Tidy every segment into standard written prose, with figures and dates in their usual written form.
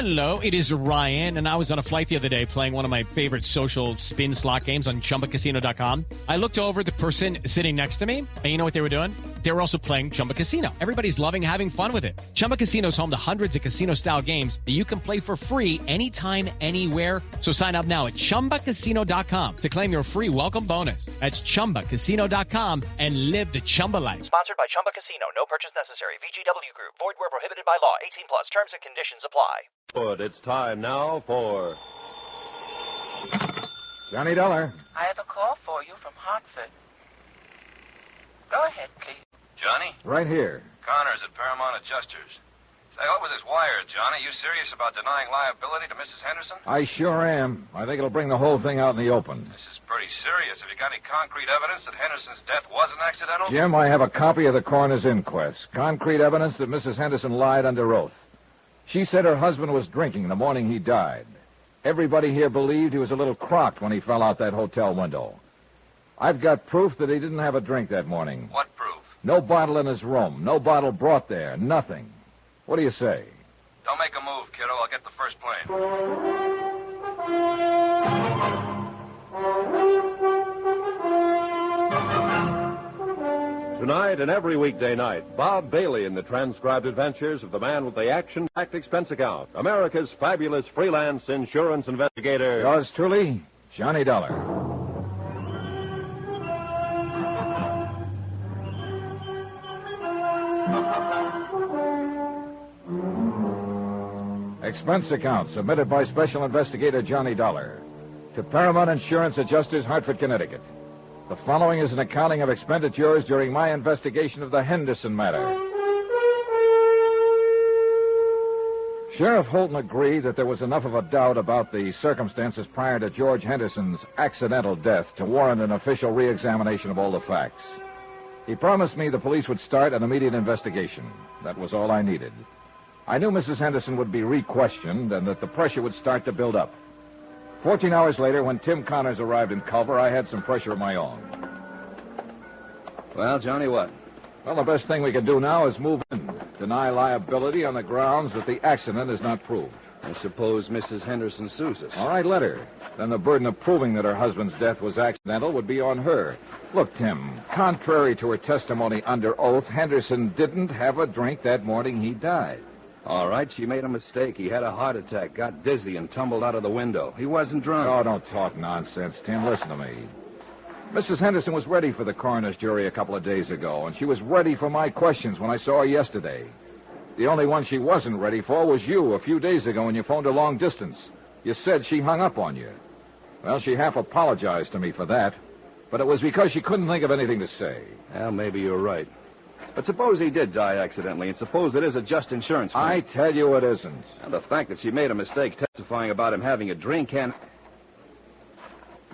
Hello, it is Ryan, and I was on a flight the other day playing one of my favorite social spin slot games on ChumbaCasino.com. I looked over at the person sitting next to me, and you know what they were doing? They were also playing Chumba Casino. Everybody's loving having fun with it. Chumba Casino is home to hundreds of casino-style games that you can play for free anytime, anywhere. So sign up now at ChumbaCasino.com to claim your free welcome bonus. That's ChumbaCasino.com and live the Chumba life. Sponsored by Chumba Casino. No purchase necessary. VGW Group. Void where prohibited by law. 18 plus. Terms and conditions apply. Good. It's time now for Johnny Dollar. I have a call for you from Hartford. Go ahead, please. Johnny? Right here. Connors at Paramount Adjusters. Say, what was this wire, Johnny? You serious about denying liability to Mrs. Henderson? I sure am. I think it'll bring the whole thing out in the open. This is pretty serious. Have you got any concrete evidence that Henderson's death wasn't accidental? Jim, I have a copy of the coroner's inquest. Concrete evidence that Mrs. Henderson lied under oath. She said her husband was drinking the morning he died. Everybody here believed he was a little crocked when he fell out that hotel window. I've got proof that he didn't have a drink that morning. What proof? No bottle in his room. No bottle brought there. Nothing. What do you say? Don't make a move, kiddo. I'll get the first plane. Tonight and every weekday night, Bob Bailey in the transcribed adventures of the man with the action-packed expense account, America's fabulous freelance insurance investigator. Yours truly, Johnny Dollar. Expense account submitted by Special Investigator Johnny Dollar to Paramount Insurance Adjusters, Hartford, Connecticut. The following is an accounting of expenditures during my investigation of the Henderson matter. Sheriff Holton agreed that there was enough of a doubt about the circumstances prior to George Henderson's accidental death to warrant an official re-examination of all the facts. He promised me the police would start an immediate investigation. That was all I needed. I knew Mrs. Henderson would be re-questioned and that the pressure would start to build up. 14 hours later, when Tim Connors arrived in Culver, I had some pressure of my own. Well, Johnny, what? Well, the best thing we can do now is move in. Deny liability on the grounds that the accident is not proved. I suppose Mrs. Henderson sues us. All right, let her. Then the burden of proving that her husband's death was accidental would be on her. Look, Tim, contrary to her testimony under oath, Henderson didn't have a drink that morning he died. All right, she made a mistake. He had a heart attack, got dizzy, and tumbled out of the window. He wasn't drunk. Oh, don't talk nonsense, Tim. Listen to me. Mrs. Henderson was ready for the coroner's jury a couple of days ago, and she was ready for my questions when I saw her yesterday. The only one she wasn't ready for was you a few days ago when you phoned her long distance. You said she hung up on you. Well, she half apologized to me for that, but it was because she couldn't think of anything to say. Well, maybe you're right. But suppose he did die accidentally, and suppose it is a just insurance claim. I tell you it isn't. And the fact that she made a mistake testifying about him having a drink and...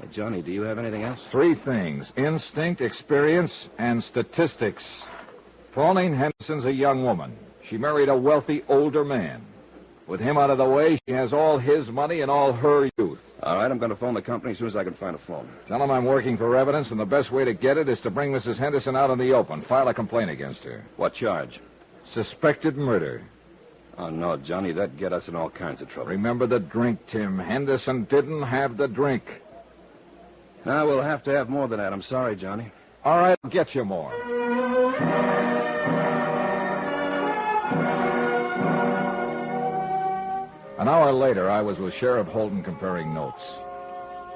Hey, Johnny, do you have anything else? 3 things: instinct, experience, and statistics. Pauline Henderson's a young woman. She married a wealthy older man. With him out of the way, she has all his money and all her youth. All right, I'm going to phone the company as soon as I can find a phone. Tell them I'm working for evidence, and the best way to get it is to bring Mrs. Henderson out in the open. File a complaint against her. What charge? Suspected murder. Oh, no, Johnny, that'd get us in all kinds of trouble. Remember the drink, Tim. Henderson didn't have the drink. Now, we'll have to have more than that. I'm sorry, Johnny. All right, I'll get you more. An hour later, I was with Sheriff Holton comparing notes.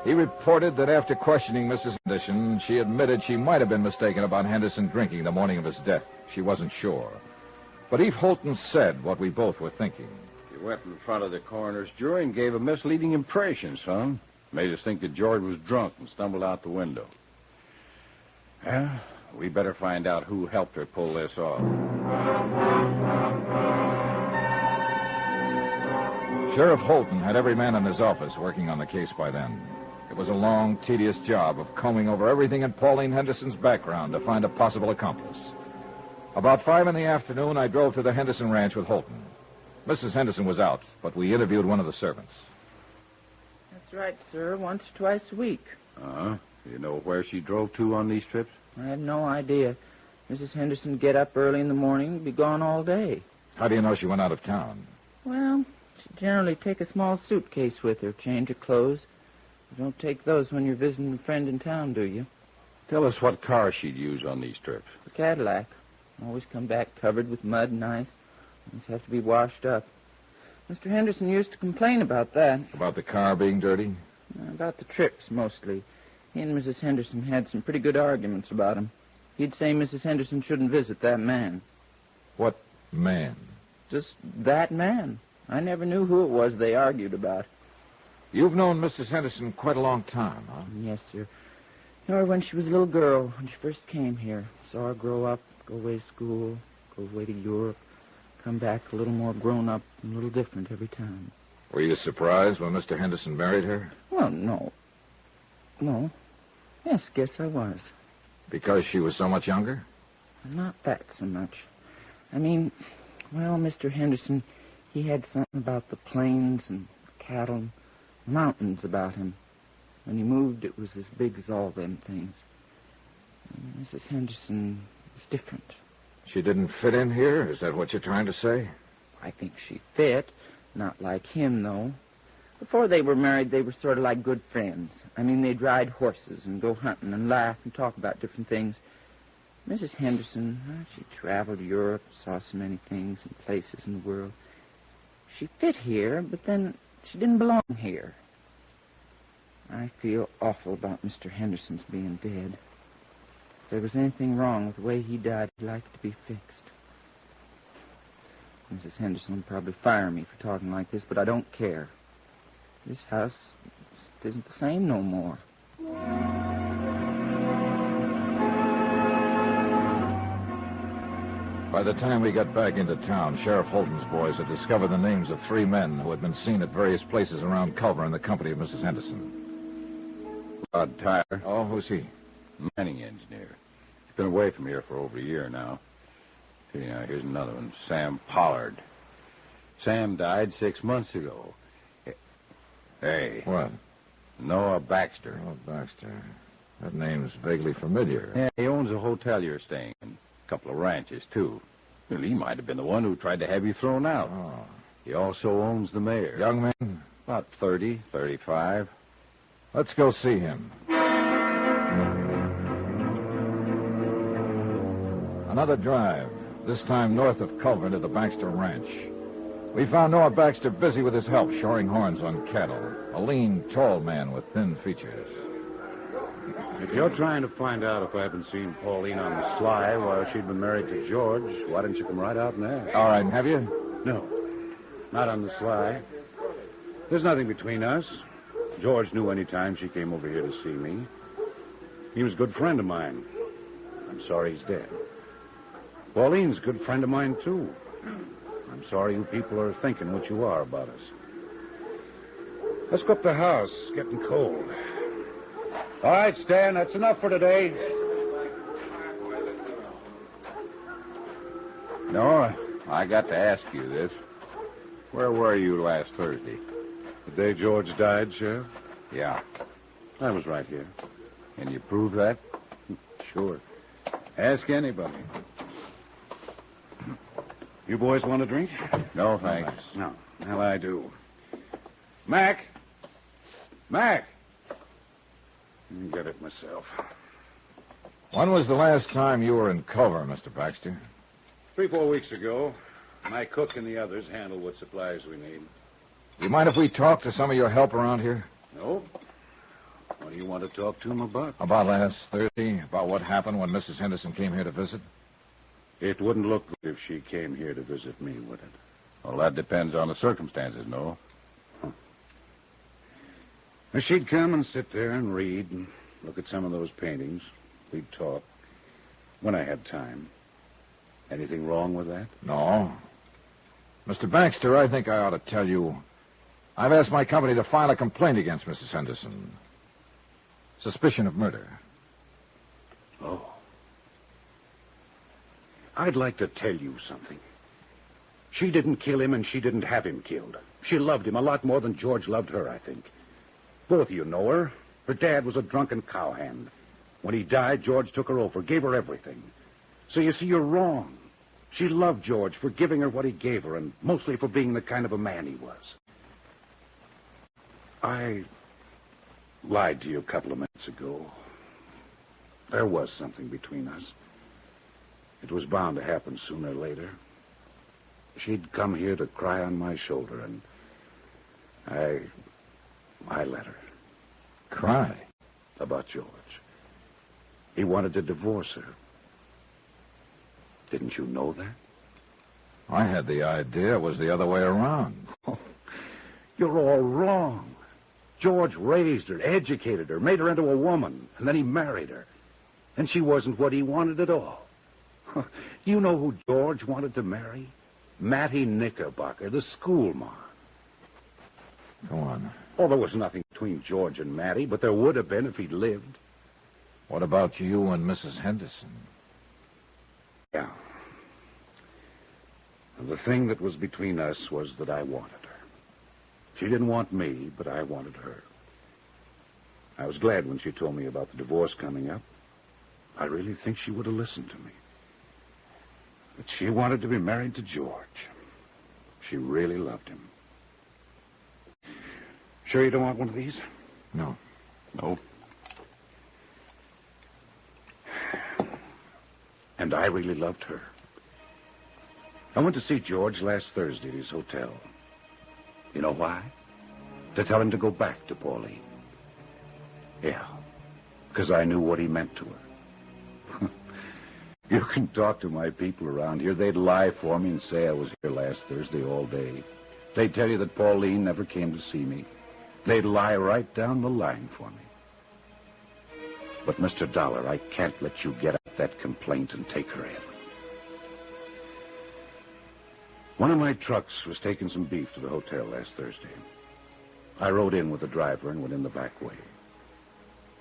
He reported that after questioning Mrs. Henderson, she admitted she might have been mistaken about Henderson drinking the morning of his death. She wasn't sure. But Eve Holton said what we both were thinking. You went in front of the coroner's jury and gave a misleading impression, son. Made us think that George was drunk and stumbled out the window. Well, we better find out who helped her pull this off. Sheriff Holton had every man in his office working on the case by then. It was a long, tedious job of combing over everything in Pauline Henderson's background to find a possible accomplice. About 5 p.m, I drove to the Henderson ranch with Holton. Mrs. Henderson was out, but we interviewed one of the servants. That's right, sir. Once, twice a week. Uh-huh. You know where she drove to on these trips? I have no idea. Mrs. Henderson get up early in the morning, be gone all day. How do you know she went out of town? Well, she generally take a small suitcase with her, change of clothes. You don't take those when you're visiting a friend in town, do you? Tell us what car she'd use on these trips. The Cadillac. Always come back covered with mud and ice. Always have to be washed up. Mr. Henderson used to complain about that. About the car being dirty? About the trips, mostly. He and Mrs. Henderson had some pretty good arguments about him. He'd say Mrs. Henderson shouldn't visit that man. What man? Just that man. I never knew who it was they argued about. You've known Mrs. Henderson quite a long time, huh? Yes, sir. Knew her when she was a little girl, when she first came here. Saw her grow up, go away to school, go away to Europe, come back a little more grown up and a little different every time. Were you surprised when Mr. Henderson married her? Well, no. No. Yes, guess I was. Because she was so much younger? Not that so much. I mean, well, Mr. Henderson, he had something about the plains and cattle and mountains about him. When he moved, it was as big as all them things. And Mrs. Henderson was different. She didn't fit in here? Is that what you're trying to say? I think she fit. Not like him, though. Before they were married, they were sort of like good friends. I mean, they'd ride horses and go hunting and laugh and talk about different things. Mrs. Henderson, well, she traveled Europe, saw so many things and places in the world. She fit here, but then she didn't belong here. I feel awful about Mr. Henderson's being dead. If there was anything wrong with the way he died, I'd like it to be fixed. Mrs. Henderson will probably fire me for talking like this, but I don't care. This house isn't the same no more. By the time we got back into town, Sheriff Holton's boys had discovered the names of 3 men who had been seen at various places around Culver in the company of Mrs. Henderson. Rod Tyler, Oh, who's he? mining engineer. He's been away from here for over a year now. Yeah, here's another one, Sam Pollard. Sam died 6 months ago. Hey. What? Noah Baxter. Oh, Baxter. That name's vaguely familiar. Yeah, he owns a hotel you're staying in. A couple of ranches, too. Well, he might have been the one who tried to have you thrown out. Oh. He also owns the mayor. Young man? About 30, 35. Let's go see him. Another drive, this time north of Culver to the Baxter Ranch. We found Noah Baxter busy with his help shoring horns on cattle. A lean, tall man with thin features. If you're trying to find out if I haven't seen Pauline on the sly while she'd been married to George, why didn't you come right out and ask? All right, have you? No, not on the sly. There's nothing between us. George knew any time she came over here to see me. He was a good friend of mine. I'm sorry he's dead. Pauline's a good friend of mine, too. I'm sorry you people are thinking what you are about us. Let's go up the house. It's getting cold. All right, Stan, that's enough for today. No, I got to ask you this. Where were you last Thursday? The day George died, Sheriff? Yeah. I was right here. Can you prove that? Sure. Ask anybody. You boys want a drink? No, thanks. No. Well, I do. Mac! Mac! I'll get it myself. When was the last time you were in Culver, Mr. Baxter? 3-4 weeks ago. My cook and the others handle what supplies we need. You mind if we talk to some of your help around here? No? What do you want to talk to him about? About last Thursday? About what happened when Mrs. Henderson came here to visit? It wouldn't look good if she came here to visit me, would it? Well, that depends on the circumstances, no? Well, she'd come and sit there and read and look at some of those paintings. We'd talk. When I had time. Anything wrong with that? No. Mr. Baxter, I think I ought to tell you, I've asked my company to file a complaint against Mrs. Henderson. Suspicion of murder. Oh. I'd like to tell you something. She didn't kill him and she didn't have him killed. She loved him a lot more than George loved her, I think. Both of you know her. Her dad was a drunken cowhand. When he died, George took her over, gave her everything. So you see, you're wrong. She loved George for giving her what he gave her, and mostly for being the kind of a man he was. I lied to you a couple of minutes ago. There was something between us. It was bound to happen sooner or later. She'd come here to cry on my shoulder, and I let her. Cry? About George. He wanted to divorce her. Didn't you know that? I had the idea it was the other way around. Oh, you're all wrong. George raised her, educated her, made her into a woman, and then he married her. And she wasn't what he wanted at all. You know who George wanted to marry? Mattie Knickerbocker, the schoolmarm. Go on. Oh, there was nothing between George and Mattie, but there would have been if he'd lived. What about you and Mrs. Henderson? Yeah. And the thing that was between us was that I wanted her. She didn't want me, but I wanted her. I was glad when she told me about the divorce coming up. I really think she would have listened to me. But she wanted to be married to George. She really loved him. Sure you don't want one of these? No. No. And I really loved her. I went to see George last Thursday at his hotel. You know why? To tell him to go back to Pauline. Yeah, because I knew what he meant to her. You can talk to my people around here. They'd lie for me and say I was here last Thursday all day. They'd tell you that Pauline never came to see me. They'd lie right down the line for me. But, Mr. Dollar, I can't let you get at that complaint and take her in. One of my trucks was taking some beef to the hotel last Thursday. I rode in with the driver and went in the back way.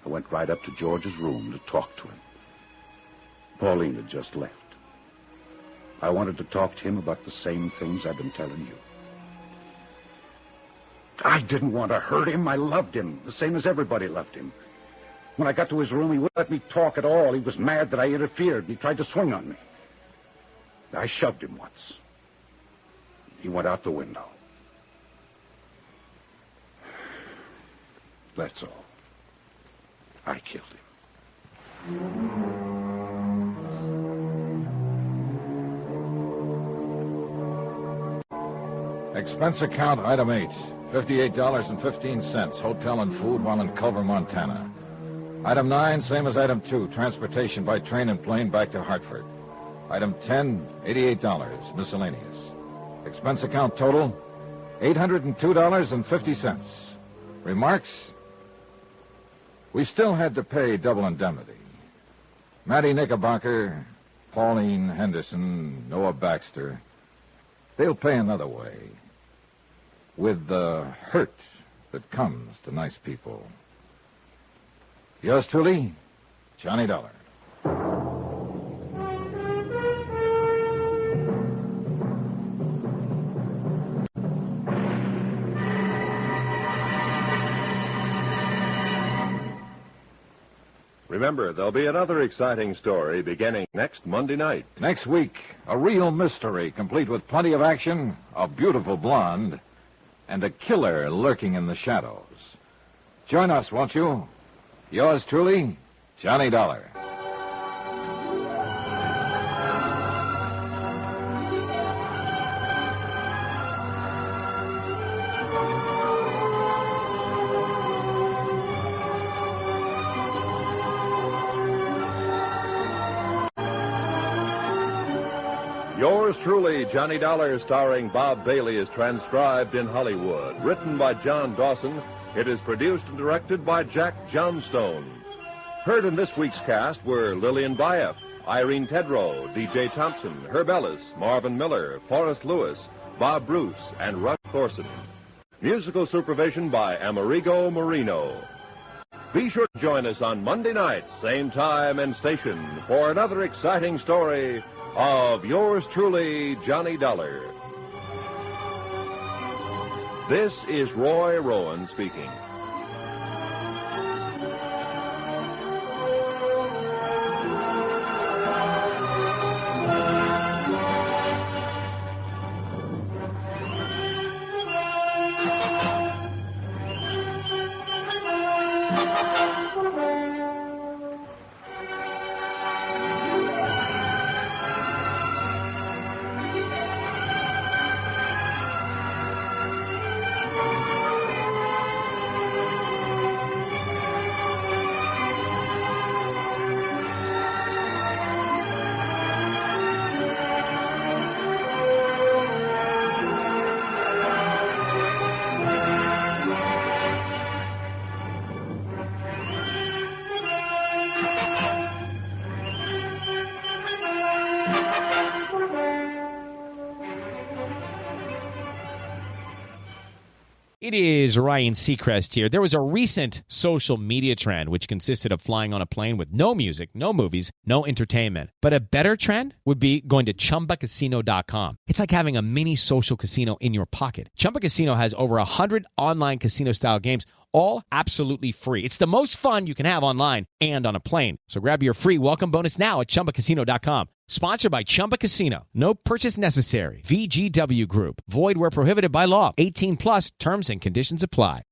I went right up to George's room to talk to him. Pauline had just left. I wanted to talk to him about the same things I've been telling you. I didn't want to hurt him. I loved him, the same as everybody loved him. When I got to his room, he wouldn't let me talk at all. He was mad that I interfered. He tried to swing on me. I shoved him once. He went out the window. That's all. I killed him. Expense account, item 8. $58.15, hotel and food while in Culver, Montana. Item 9, same as item 2, transportation by train and plane back to Hartford. Item 10, $88, miscellaneous. Expense account total, $802.50. Remarks? We still had to pay double indemnity. Mattie Knickerbocker, Pauline Henderson, Noah Baxter, they'll pay another way. With the hurt that comes to nice people. Yours truly, Johnny Dollar. Remember, there'll be another exciting story beginning next Monday night. Next week, a real mystery, complete with plenty of action, a beautiful blonde, and a killer lurking in the shadows. Join us, won't you? Yours truly, Johnny Dollar. Yours truly, Johnny Dollar, starring Bob Bailey, is transcribed in Hollywood. Written by John Dawson, it is produced and directed by Jack Johnstone. Heard in this week's cast were Lillian Baeff, Irene Tedrow, D.J. Thompson, Herb Ellis, Marvin Miller, Forrest Lewis, Bob Bruce, and Russ Thorson. Musical supervision by Amerigo Marino. Be sure to join us on Monday night, same time and station, for another exciting story of yours truly, Johnny Dollar. This is Roy Rowan speaking. It is Ryan Seacrest here. There was a recent social media trend which consisted of flying on a plane with no music, no movies, no entertainment. But a better trend would be going to ChumbaCasino.com. It's like having a mini social casino in your pocket. Chumba Casino has over 100 online casino-style games, all absolutely free. It's the most fun you can have online and on a plane. So grab your free welcome bonus now at ChumbaCasino.com. Sponsored by Chumba Casino. No purchase necessary. VGW Group. Void where prohibited by law. 18 plus terms and conditions apply.